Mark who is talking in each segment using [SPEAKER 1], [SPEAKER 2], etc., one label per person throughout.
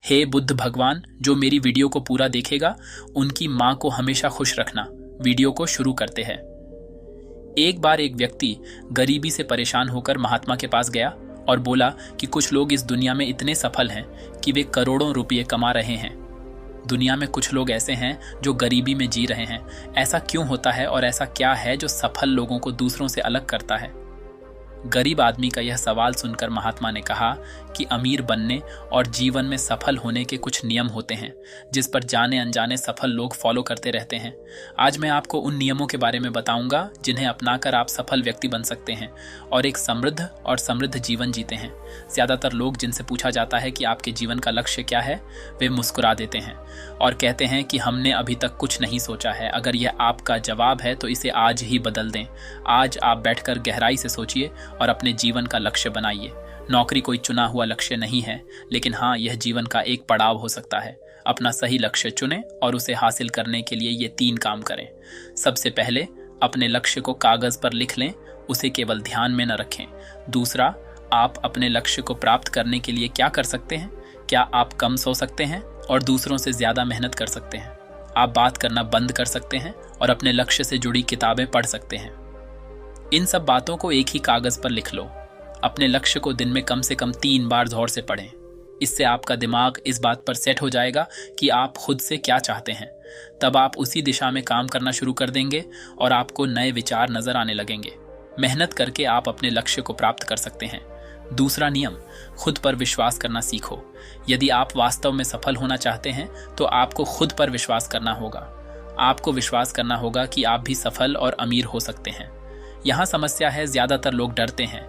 [SPEAKER 1] हे बुद्ध भगवान, जो मेरी वीडियो को पूरा देखेगा उनकी माँ को हमेशा खुश रखना। वीडियो को शुरू करते हैं। एक बार एक व्यक्ति गरीबी से परेशान होकर महात्मा के पास गया और बोला कि कुछ लोग इस दुनिया में इतने सफल हैं कि वे करोड़ों रुपये कमा रहे हैं। दुनिया में कुछ लोग ऐसे हैं जो गरीबी में जी रहे हैं। ऐसा क्यों होता है और ऐसा क्या है जो सफल लोगों को दूसरों से अलग करता है? गरीब आदमी का यह सवाल सुनकर महात्मा ने कहा कि अमीर बनने और जीवन में सफल होने के कुछ नियम होते हैं जिस पर जाने अनजाने सफल लोग फॉलो करते रहते हैं। आज मैं आपको उन नियमों के बारे में बताऊंगा जिन्हें अपनाकर आप सफल व्यक्ति बन सकते हैं और एक समृद्ध जीवन जीते हैं। ज़्यादातर लोग जिनसे पूछा जाता है कि आपके जीवन का लक्ष्य क्या है, वे मुस्कुरा देते हैं और कहते हैं कि हमने अभी तक कुछ नहीं सोचा है। अगर यह आपका जवाब है तो इसे आज ही बदल दें। आज आप बैठकर गहराई से सोचिए और अपने जीवन का लक्ष्य बनाइए। नौकरी कोई चुना हुआ लक्ष्य नहीं है, लेकिन हाँ, यह जीवन का एक पड़ाव हो सकता है। अपना सही लक्ष्य चुनें और उसे हासिल करने के लिए ये 3 काम करें। सबसे पहले अपने लक्ष्य को कागज पर लिख लें, उसे केवल ध्यान में न रखें। दूसरा, आप अपने लक्ष्य को प्राप्त करने के लिए क्या कर सकते हैं? क्या आप कम सो सकते हैं और दूसरों से ज्यादा मेहनत कर सकते हैं? आप बात करना बंद कर सकते हैं और अपने लक्ष्य से जुड़ी किताबें पढ़ सकते हैं। इन सब बातों को एक ही कागज पर लिख लो। अपने लक्ष्य को दिन में कम से कम 3 बार गौर से पढ़ें। इससे आपका दिमाग इस बात पर सेट हो जाएगा कि आप खुद से क्या चाहते हैं। तब आप उसी दिशा में काम करना शुरू कर देंगे और आपको नए विचार नजर आने लगेंगे। मेहनत करके आप अपने लक्ष्य को प्राप्त कर सकते हैं। दूसरा नियम, खुद पर विश्वास करना सीखो। यदि आप वास्तव में सफल होना चाहते हैं तो आपको खुद पर विश्वास करना होगा। आपको विश्वास करना होगा कि आप भी सफल और अमीर हो सकते हैं। यहाँ समस्या है, ज्यादातर लोग डरते हैं।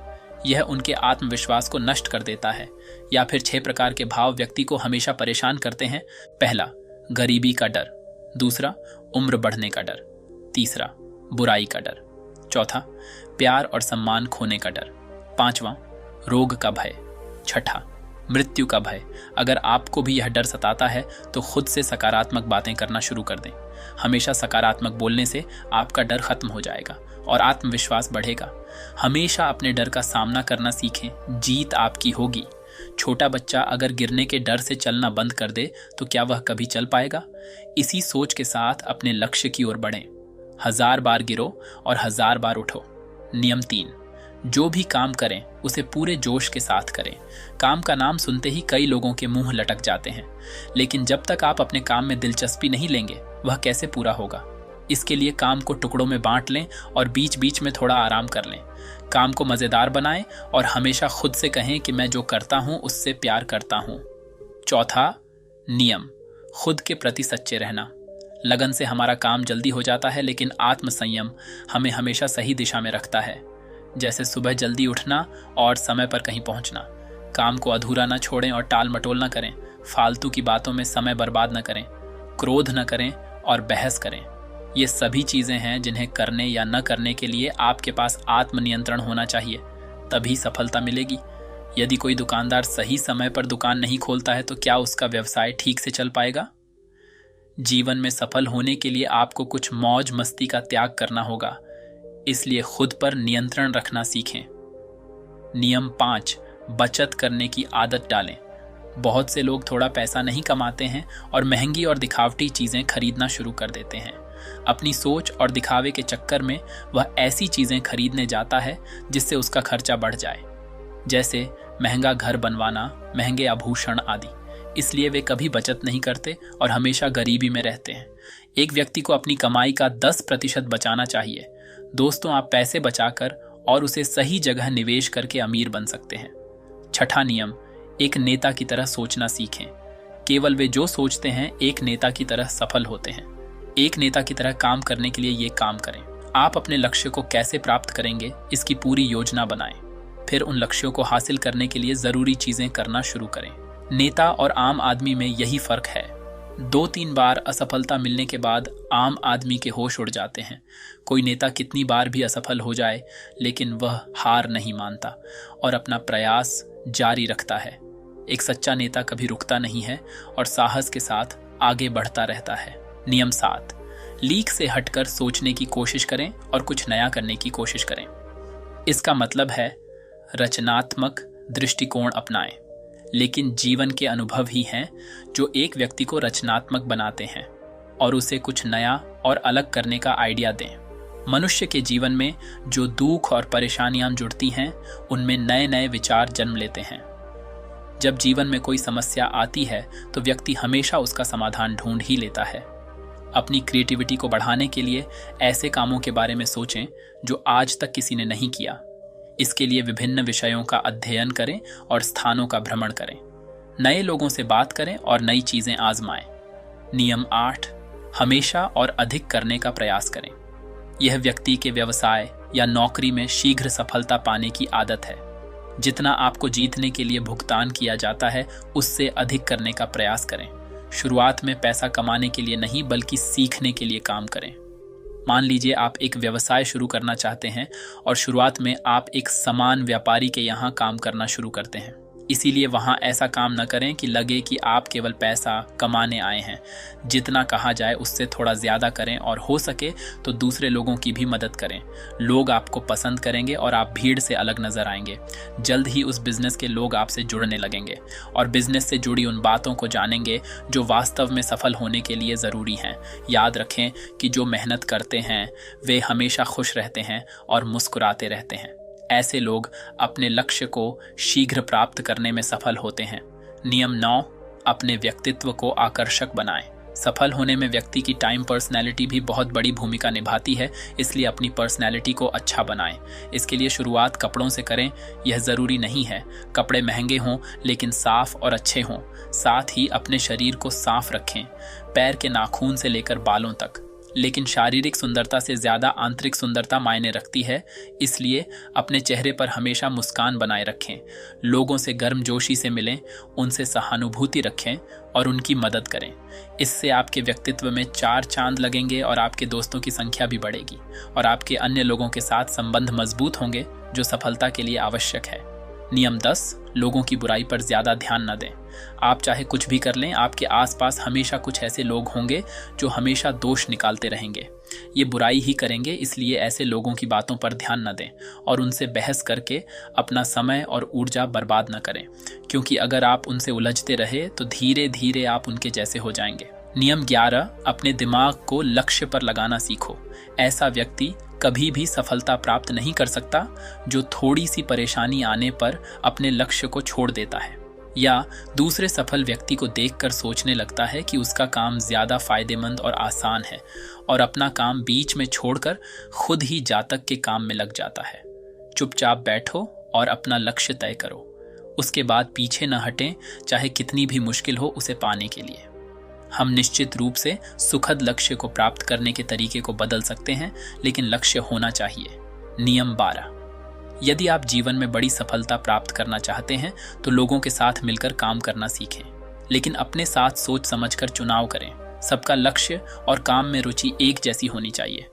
[SPEAKER 1] यह उनके आत्मविश्वास को नष्ट कर देता है। या फिर 6 प्रकार के भाव व्यक्ति को हमेशा परेशान करते हैं। पहला, गरीबी का डर। दूसरा, उम्र बढ़ने का डर। तीसरा, बुराई का डर। चौथा, प्यार और सम्मान खोने का डर। 5वां, रोग का भय। 6ठा, मृत्यु का भय। अगर आपको भी यह डर सताता है तो खुद से सकारात्मक बातें करना शुरू कर दें। हमेशा सकारात्मक बोलने से आपका डर खत्म हो जाएगा और आत्मविश्वास बढ़ेगा। हमेशा अपने डर का सामना करना सीखें। जीत आपकी होगी। छोटा बच्चा अगर गिरने के डर से चलना बंद कर दे तो क्या वह कभी चल पाएगा? इसी सोच के साथ अपने लक्ष्य की ओर बढ़ें। 1000 बार गिरो और 1000 बार उठो। नियम 3, जो भी काम करें उसे पूरे जोश के साथ करें। काम का नाम सुनते ही कई लोगों के मुंह लटक जाते हैं, लेकिन जब तक आप अपने काम में दिलचस्पी नहीं लेंगे वह कैसे पूरा होगा? इसके लिए काम को टुकड़ों में बांट लें और बीच बीच में थोड़ा आराम कर लें। काम को मजेदार बनाएं और हमेशा खुद से कहें कि मैं जो करता हूं उससे प्यार करता हूं। चौथा नियम, खुद के प्रति सच्चे रहना। लगन से हमारा काम जल्दी हो जाता है, लेकिन आत्मसंयम हमें हमेशा सही दिशा में रखता है। जैसे सुबह जल्दी उठना और समय पर कहीं पहुंचना। काम को अधूरा न छोड़ें और टाल मटोल न करें। फालतू की बातों में समय बर्बाद न करें। क्रोध न करें और बहस करें। ये सभी चीजें हैं जिन्हें करने या न करने के लिए आपके पास आत्मनियंत्रण होना चाहिए, तभी सफलता मिलेगी। यदि कोई दुकानदार सही समय पर दुकान नहीं खोलता है तो क्या उसका व्यवसाय ठीक से चल पाएगा? जीवन में सफल होने के लिए आपको कुछ मौज मस्ती का त्याग करना होगा, इसलिए खुद पर नियंत्रण रखना सीखें। नियम 5, बचत करने की आदत डालें। बहुत से लोग थोड़ा पैसा नहीं कमाते हैं और महंगी और दिखावटी चीजें खरीदना शुरू कर देते हैं। अपनी सोच और दिखावे के चक्कर में वह ऐसी चीजें खरीदने जाता है जिससे उसका खर्चा बढ़ जाए, जैसे महंगा घर बनवाना, महंगे आभूषण आदि। इसलिए वे कभी बचत नहीं करते और हमेशा गरीबी में रहते हैं। एक व्यक्ति को अपनी कमाई का 10% बचाना चाहिए। दोस्तों, आप पैसे बचाकर और उसे सही जगह निवेश करके अमीर बन सकते हैं। 6ठा नियम, एक नेता की तरह सोचना सीखें। केवल वे जो सोचते हैं एक नेता की तरह सफल होते हैं। एक नेता की तरह काम करने के लिए ये काम करें। आप अपने लक्ष्य को कैसे प्राप्त करेंगे इसकी पूरी योजना बनाएं। फिर उन लक्ष्यों को हासिल करने के लिए जरूरी चीजें करना शुरू करें। नेता और आम आदमी में यही फर्क है। 2-3 बार असफलता मिलने के बाद आम आदमी के होश उड़ जाते हैं। कोई नेता कितनी बार भी असफल हो जाए लेकिन वह हार नहीं मानता और अपना प्रयास जारी रखता है। एक सच्चा नेता कभी रुकता नहीं है और साहस के साथ आगे बढ़ता रहता है। नियम 7, लीक से हटकर सोचने की कोशिश करें और कुछ नया करने की कोशिश करें। इसका मतलब है रचनात्मक दृष्टिकोण अपनाएं। लेकिन जीवन के अनुभव ही हैं जो एक व्यक्ति को रचनात्मक बनाते हैं और उसे कुछ नया और अलग करने का आइडिया दें। मनुष्य के जीवन में जो दुख और परेशानियां जुड़ती हैं, उनमें नए नए विचार जन्म लेते हैं। जब जीवन में कोई समस्या आती है तो व्यक्ति हमेशा उसका समाधान ढूंढ ही लेता है। अपनी क्रिएटिविटी को बढ़ाने के लिए ऐसे कामों के बारे में सोचें जो आज तक किसी ने नहीं किया। इसके लिए विभिन्न विषयों का अध्ययन करें और स्थानों का भ्रमण करें। नए लोगों से बात करें और नई चीजें आजमाएं। नियम 8, हमेशा और अधिक करने का प्रयास करें। यह व्यक्ति के व्यवसाय या नौकरी में शीघ्र सफलता पाने की आदत है। जितना आपको जीतने के लिए भुगतान किया जाता है, उससे अधिक करने का प्रयास करें। शुरुआत में पैसा कमाने के लिए नहीं, बल्कि सीखने के लिए काम करें। मान लीजिए आप एक व्यवसाय शुरू करना चाहते हैं और शुरुआत में आप एक सामान व्यापारी के यहाँ काम करना शुरू करते हैं। इसीलिए वहाँ ऐसा काम न करें कि लगे कि आप केवल पैसा कमाने आए हैं। जितना कहा जाए उससे थोड़ा ज़्यादा करें और हो सके तो दूसरे लोगों की भी मदद करें। लोग आपको पसंद करेंगे और आप भीड़ से अलग नजर आएंगे। जल्द ही उस बिजनेस के लोग आपसे जुड़ने लगेंगे और बिजनेस से जुड़ी उन बातों को जानेंगे जो वास्तव में सफल होने के लिए ज़रूरी हैं। याद रखें कि जो मेहनत करते हैं वे हमेशा खुश रहते हैं और मुस्कुराते रहते हैं। ऐसे लोग अपने लक्ष्य को शीघ्र प्राप्त करने में सफल होते हैं। नियम 9, अपने व्यक्तित्व को आकर्षक बनाएं। सफल होने में व्यक्ति की टाइम पर्सनैलिटी भी बहुत बड़ी भूमिका निभाती है, इसलिए अपनी पर्सनैलिटी को अच्छा बनाएं। इसके लिए शुरुआत कपड़ों से करें। यह ज़रूरी नहीं है कपड़े महंगे हों, लेकिन साफ और अच्छे हों। साथ ही अपने शरीर को साफ रखें, पैर के नाखून से लेकर बालों तक। लेकिन शारीरिक सुंदरता से ज़्यादा आंतरिक सुंदरता मायने रखती है, इसलिए अपने चेहरे पर हमेशा मुस्कान बनाए रखें। लोगों से गर्मजोशी से मिलें, उनसे सहानुभूति रखें और उनकी मदद करें। इससे आपके व्यक्तित्व में 4 चांद लगेंगे और आपके दोस्तों की संख्या भी बढ़ेगी और आपके अन्य लोगों के साथ संबंध मजबूत होंगे, जो सफलता के लिए आवश्यक है। नियम 10, लोगों की बुराई पर ज़्यादा ध्यान न दें। आप चाहे कुछ भी कर लें, आपके आसपास हमेशा कुछ ऐसे लोग होंगे जो हमेशा दोष निकालते रहेंगे। ये बुराई ही करेंगे, इसलिए ऐसे लोगों की बातों पर ध्यान न दें और उनसे बहस करके अपना समय और ऊर्जा बर्बाद न करें, क्योंकि अगर आप उनसे उलझते रहे तो धीरे धीरे आप उनके जैसे हो जाएंगे। नियम 11, अपने दिमाग को लक्ष्य पर लगाना सीखो। ऐसा व्यक्ति कभी भी सफलता प्राप्त नहीं कर सकता जो थोड़ी सी परेशानी आने पर अपने लक्ष्य को छोड़ देता है या दूसरे सफल व्यक्ति को देखकर सोचने लगता है कि उसका काम ज्यादा फायदेमंद और आसान है और अपना काम बीच में छोड़कर खुद ही जातक के काम में लग जाता है। चुपचाप बैठो और अपना लक्ष्य तय करो। उसके बाद पीछे न हटें, चाहे कितनी भी मुश्किल हो उसे पाने के लिए। हम निश्चित रूप से सुखद लक्ष्य को प्राप्त करने के तरीके को बदल सकते हैं, लेकिन लक्ष्य होना चाहिए। नियम 12, यदि आप जीवन में बड़ी सफलता प्राप्त करना चाहते हैं तो लोगों के साथ मिलकर काम करना सीखें, लेकिन अपने साथ सोच समझकर चुनाव करें। सबका लक्ष्य और काम में रुचि एक जैसी होनी चाहिए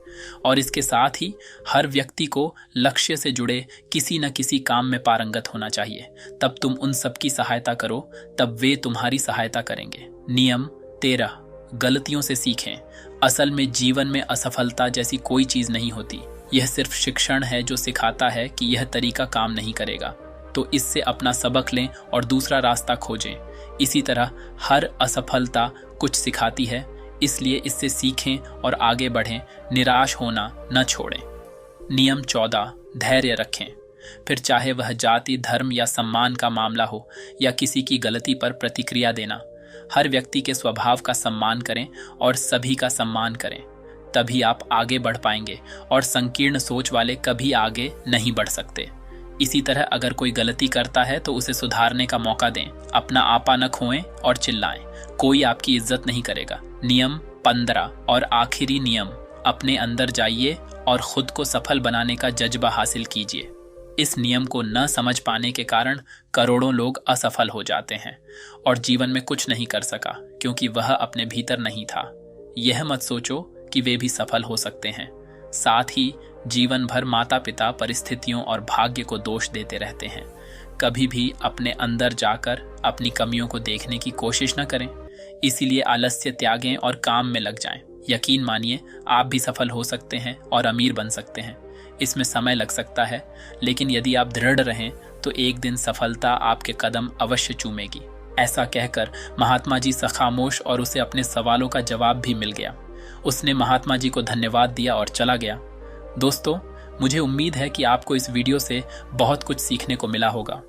[SPEAKER 1] और इसके साथ ही हर व्यक्ति को लक्ष्य से जुड़े किसी न किसी काम में पारंगत होना चाहिए। तब तुम उन सबकी सहायता करो, तब वे तुम्हारी सहायता करेंगे। नियम 13, गलतियों से सीखें। असल में जीवन में असफलता जैसी कोई चीज नहीं होती। यह सिर्फ शिक्षण है जो सिखाता है कि यह तरीका काम नहीं करेगा, तो इससे अपना सबक लें और दूसरा रास्ता खोजें। इसी तरह हर असफलता कुछ सिखाती है, इसलिए इससे सीखें और आगे बढ़ें। निराश होना न छोड़ें। नियम 14, धैर्य रखें। फिर चाहे वह जाति, धर्म या सम्मान का मामला हो या किसी की गलती पर प्रतिक्रिया देना, हर व्यक्ति के स्वभाव का सम्मान करें और सभी का सम्मान करें। तभी आप आगे बढ़ पाएंगे और संकीर्ण सोच वाले कभी आगे नहीं बढ़ सकते। इसी तरह अगर कोई गलती करता है तो उसे सुधारने का मौका दें। अपना आपा न खोएं और चिल्लाएं, कोई आपकी इज्जत नहीं करेगा। नियम 15 और आखिरी नियम, अपने अंदर जाइए और खुद को सफल बनाने का जज्बा हासिल कीजिए। इस नियम को न समझ पाने के कारण करोड़ों लोग असफल हो जाते हैं और जीवन में कुछ नहीं कर सका, क्योंकि वह अपने भीतर नहीं था। यह मत सोचो कि वे भी सफल हो सकते हैं। साथ ही जीवन भर माता पिता परिस्थितियों और भाग्य को दोष देते रहते हैं। कभी भी अपने अंदर जाकर अपनी कमियों को देखने की कोशिश न करें। इसीलिए आलस्य त्यागें और काम में लग जाएं। यकीन मानिए, आप भी सफल हो सकते हैं और अमीर बन सकते हैं। इसमें समय लग सकता है, लेकिन यदि आप दृढ़ रहें तो एक दिन सफलता आपके कदम अवश्य चूमेगी। ऐसा कहकर महात्मा जी खामोश और उसे अपने सवालों का जवाब भी मिल गया। उसने महात्मा जी को धन्यवाद दिया और चला गया। दोस्तों, मुझे उम्मीद है कि आपको इस वीडियो से बहुत कुछ सीखने को मिला होगा।